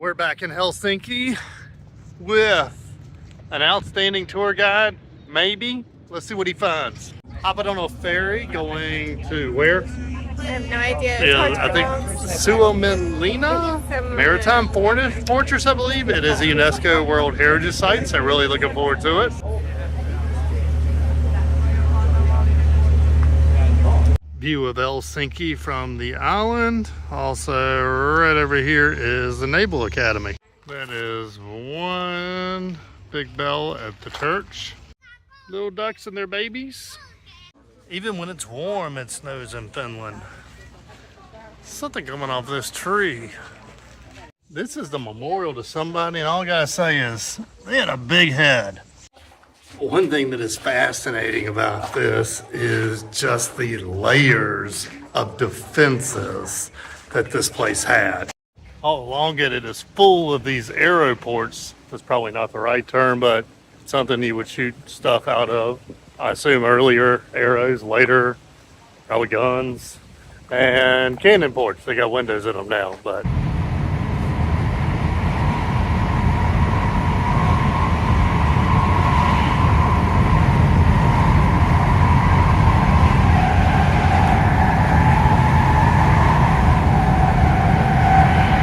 We're back in Helsinki with an outstanding tour guide, maybe. Let's see what he finds. Hopping on a ferry going to where? I have no idea. Yeah, I think Suomenlinna Maritime Fortress, I believe. It is a UNESCO World Heritage Site, so really looking forward to it. View of Helsinki from the island. Also, right over here is the Naval Academy. That is one big bell at the church. Little ducks and their babies. Even when it's warm, it snows in Finland. Something coming off this tree. This is the memorial to somebody, and all I gotta say is they had a big head. One thing that is fascinating about this is just the layers of defenses that this place had. All along it is full of these arrow ports. That's probably not the right term, but it's something you would shoot stuff out of. I assume earlier arrows, later probably guns, and cannon ports. They got windows in them now, but